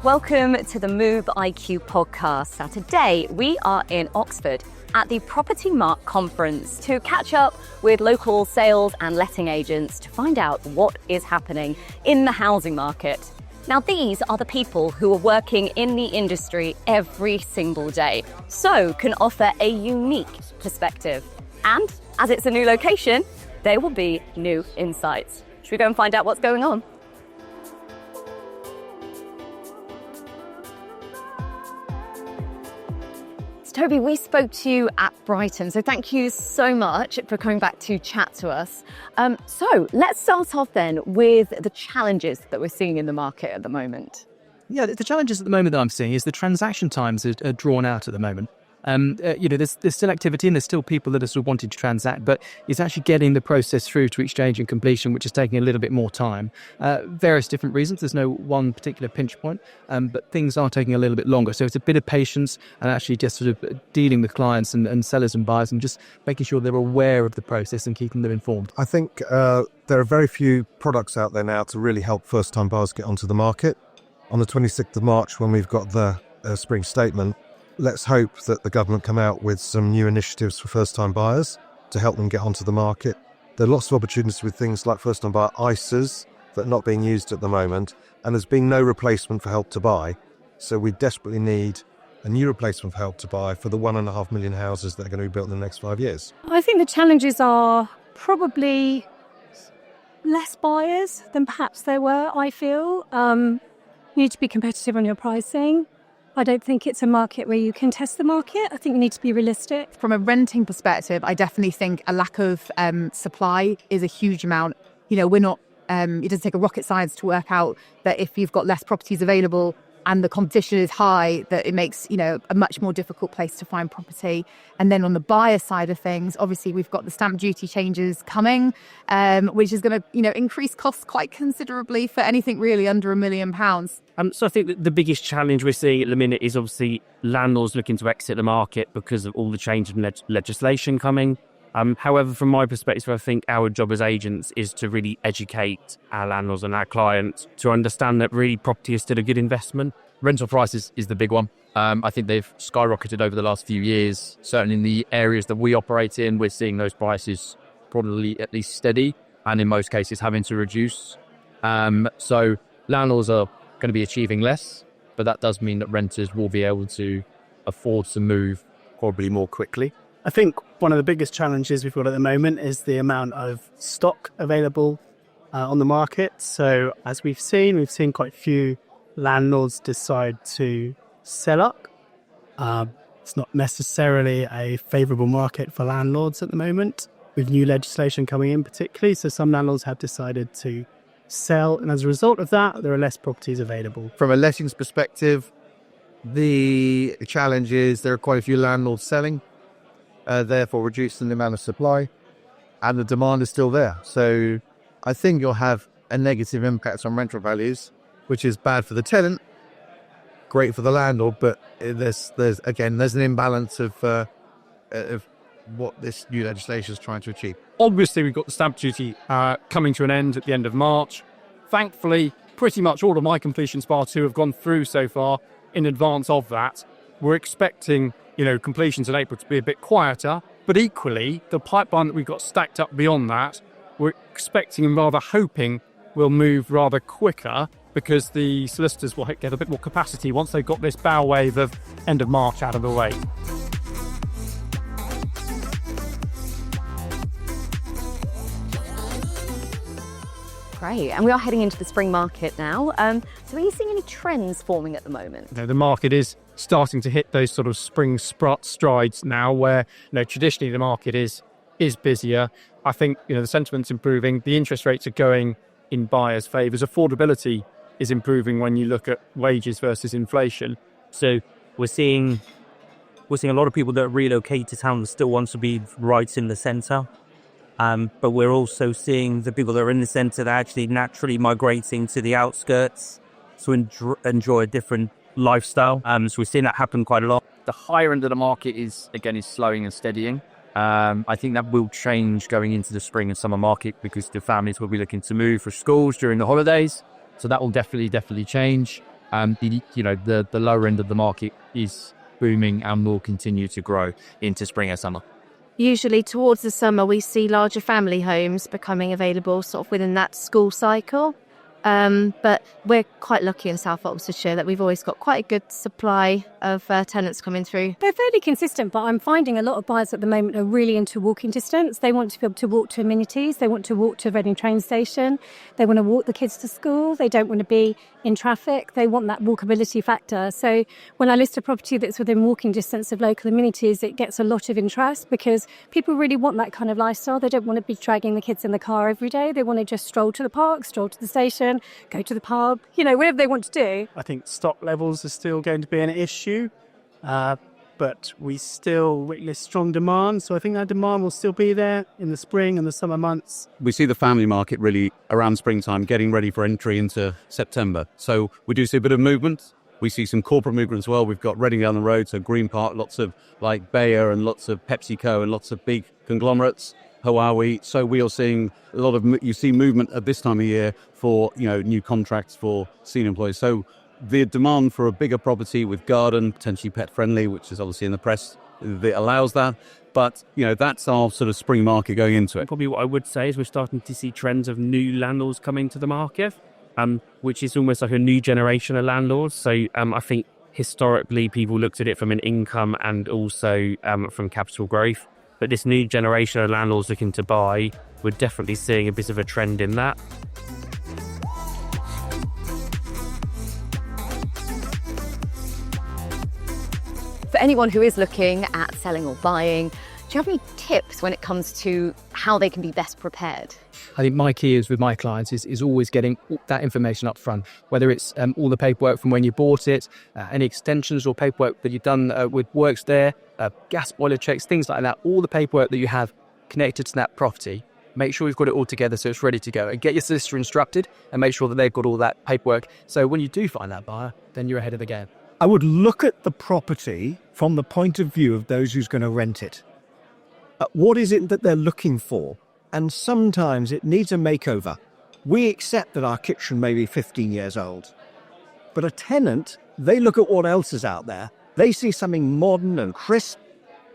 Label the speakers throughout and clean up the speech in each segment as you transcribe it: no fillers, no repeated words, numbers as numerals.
Speaker 1: Welcome to the Move IQ podcast. Now today we are in Oxford at the Propertymark conference to catch up with local sales and letting agents to find out what is happening in the housing market. Now these are the people who are working in the industry every single day, so can offer a unique perspective. And as it's a new location, there will be new insights. Should we go and find out what's going on? Toby, we spoke to you at Brighton, so thank you so much for coming back to chat to us. So let's start off then with the challenges that we're seeing in the market at the moment.
Speaker 2: Yeah, the challenges at the moment that I'm seeing is the transaction times are drawn out at the moment. There's still activity and there's still people that are still wanting to transact, but it's actually getting the process through to exchange and completion, which is taking a little bit more time. Various different reasons. There's no one particular pinch point, but things are taking a little bit longer. So it's a bit of patience and actually just sort of dealing with clients and sellers and buyers and just making sure they're aware of the process and keeping them informed.
Speaker 3: I think there are very few products out there now to really help first-time buyers get onto the market. On the 26th of March, when we've got the spring statement, let's hope that the government come out with some new initiatives for first-time buyers to help them get onto the market. There are lots of opportunities with things like first-time buyer ISAs that are not being used at the moment, and there's been no replacement for Help to Buy. So we desperately need a new replacement for Help to Buy for the 1.5 million houses that are going to be built in the next 5 years.
Speaker 4: I think the challenges are probably less buyers than perhaps there were, I feel. You need to be competitive on your pricing. I don't think it's a market where you can test the market. I think you need to be realistic.
Speaker 5: From a renting perspective, I definitely think a lack of supply is a huge amount. You know, we're not, it doesn't take a rocket science to work out that if you've got less properties available and the competition is high, that it makes, a much more difficult place to find property. And then on the buyer side of things, obviously we've got the stamp duty changes coming, which is going to, increase costs quite considerably for anything really under £1 million.
Speaker 6: So I think that the biggest challenge we're seeing at the minute is obviously landlords looking to exit the market because of all the change in legislation coming. However, from my perspective, I think our job as agents is to really educate our landlords and our clients to understand that really property is still a good investment.
Speaker 7: Rental prices is the big one. I think they've skyrocketed over the last few years. Certainly in the areas that we operate in, we're seeing those prices probably at least steady and in most cases having to reduce. So landlords are going to be achieving less, but that does mean that renters will be able to afford to move probably more quickly.
Speaker 8: I think one of the biggest challenges we've got at the moment is the amount of stock available on the market. So as we've seen quite a few landlords decide to sell up. It's not necessarily a favourable market for landlords at the moment, with new legislation coming in particularly. So some landlords have decided to sell, and as a result of that, there are less properties available.
Speaker 9: From a lettings perspective, the challenge is there are quite a few landlords selling, therefore reducing the amount of supply, and the demand is still there. So I think you'll have a negative impact on rental values, which is bad for the tenant, great for the landlord, but there's an imbalance of what this new legislation is trying to achieve.
Speaker 10: Obviously, we've got the stamp duty coming to an end at the end of March. Thankfully, pretty much all of my completions bar 2 have gone through so far in advance of that. We're expecting, completions in April to be a bit quieter, but equally, the pipeline that we've got stacked up beyond that, we're expecting and rather hoping will move rather quicker because the solicitors will get a bit more capacity once they've got this bow wave of end of March out of the way.
Speaker 1: Great, and we are heading into the spring market now. So are you seeing any trends forming at the moment?
Speaker 10: The market is starting to hit those sort of spring strides now where traditionally the market is busier. I think the sentiment's improving, the interest rates are going in buyers' favours, affordability is improving when you look at wages versus inflation.
Speaker 6: So we're seeing a lot of people that relocate to town still want to be right in the centre. But we're also seeing the people that are in the centre that are actually naturally migrating to the outskirts to enjoy a different lifestyle. So we're seeing that happen quite a lot.
Speaker 7: The higher end of the market is slowing and steadying. I think that will change going into the spring and summer market because the families will be looking to move for schools during the holidays. So that will definitely change. The lower end of the market is booming and will continue to grow into spring and summer.
Speaker 11: Usually towards the summer, we see larger family homes becoming available sort of within that school cycle. But we're quite lucky in South Oxfordshire that we've always got quite a good supply of tenants coming through.
Speaker 4: They're fairly consistent, but I'm finding a lot of buyers at the moment are really into walking distance. They want to be able to walk to amenities. They want to walk to Reading train station. They want to walk the kids to school. They don't want to be in traffic. They want that walkability factor. So when I list a property that's within walking distance of local amenities, it gets a lot of interest because people really want that kind of lifestyle. They don't want to be dragging the kids in the car every day. They want to just stroll to the park, stroll to the station, go to the pub, whatever they want to do.
Speaker 8: I think stock levels are still going to be an issue, but we still witness strong demand. So I think that demand will still be there in the spring and the summer months.
Speaker 12: We see the family market really around springtime getting ready for entry into September. So we do see a bit of movement. We see some corporate movement as well. We've got Reading down the road, so Green Park, lots of like Bayer and lots of PepsiCo and lots of big conglomerates. Huawei. So we are seeing a lot of, you see movement at this time of year for, new contracts for senior employees. So the demand for a bigger property with garden, potentially pet friendly, which is obviously in the press, that allows that. But, that's our sort of spring market going into it.
Speaker 6: Probably what I would say is we're starting to see trends of new landlords coming to the market, which is almost like a new generation of landlords. So I think historically people looked at it from an income and also from capital growth. But this new generation of landlords looking to buy, we're definitely seeing a bit of a trend in that.
Speaker 1: For anyone who is looking at selling or buying, do you have any tips when it comes to how they can be best prepared?
Speaker 2: I think my key is with my clients is always getting that information up front, whether it's all the paperwork from when you bought it, any extensions or paperwork that you've done with works there, gas boiler checks, things like that, all the paperwork that you have connected to that property. Make sure you've got it all together so it's ready to go, and get your solicitor instructed and make sure that they've got all that paperwork. So when you do find that buyer, then you're ahead of the game.
Speaker 13: I would look at the property from the point of view of those who's going to rent it. What is it that they're looking for? And sometimes it needs a makeover. We accept that our kitchen may be 15 years old. But a tenant, they look at what else is out there. They see something modern and crisp,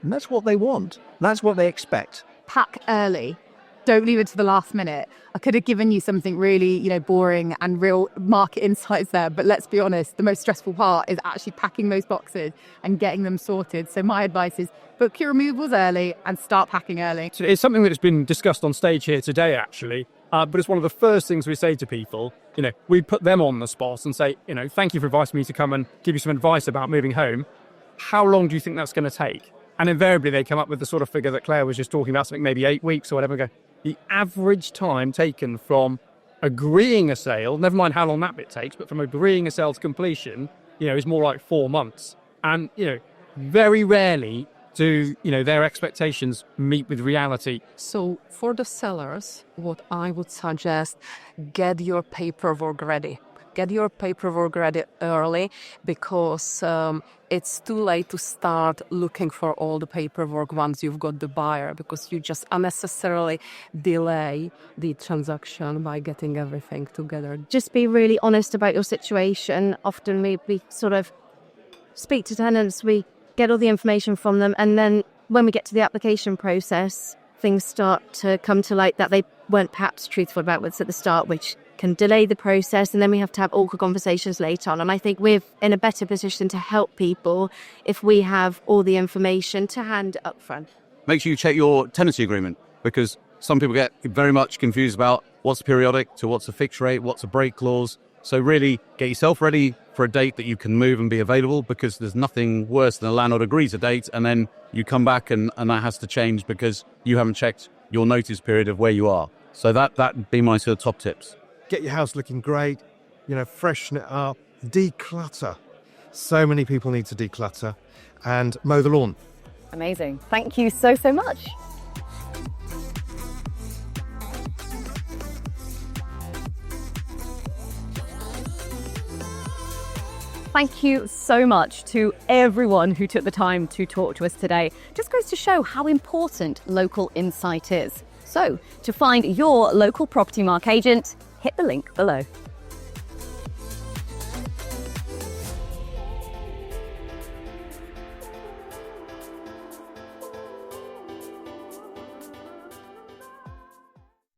Speaker 13: and that's what they want. That's what they expect.
Speaker 5: Pack early. Don't leave it to the last minute. I could have given you something really, boring and real market insights there. But let's be honest, the most stressful part is actually packing those boxes and getting them sorted. So my advice is book your removals early and start packing early.
Speaker 10: So it's something that's been discussed on stage here today, actually. But it's one of the first things we say to people. We put them on the spot and say, thank you for inviting me to come and give you some advice about moving home. How long do you think that's going to take? And invariably they come up with the sort of figure that Claire was just talking about, something maybe 8 weeks or whatever. The average time taken from agreeing a sale, never mind how long that bit takes, but from agreeing a sale to completion, is more like 4 months. And, very rarely do, their expectations meet with reality.
Speaker 14: So for the sellers, what I would suggest, get your paperwork ready. Get your paperwork ready early because it's too late to start looking for all the paperwork once you've got the buyer, because you just unnecessarily delay the transaction by getting everything together.
Speaker 11: Just be really honest about your situation. Often we sort of speak to tenants, we get all the information from them, and then when we get to the application process, things start to come to light that they weren't perhaps truthful about what's at the start, which can delay the process, and then we have to have awkward conversations later on. And I think we're in a better position to help people if we have all the information to hand up front.
Speaker 12: Make sure you check your tenancy agreement, because some people get very much confused about what's periodic to what's a fixed rate, what's a break clause. So really get yourself ready for a date that you can move and be available, because there's nothing worse than a landlord agrees a date and then you come back and that has to change because you haven't checked your notice period of where you are. So that'd be my sort of top tips.
Speaker 3: Get your house looking great, freshen it up, declutter. So many people need to declutter, and mow the lawn.
Speaker 1: Amazing. Thank you so much. Thank you so much to everyone who took the time to talk to us today. Just goes to show how important local insight is. So, to find your local Propertymark agent, hit the link below.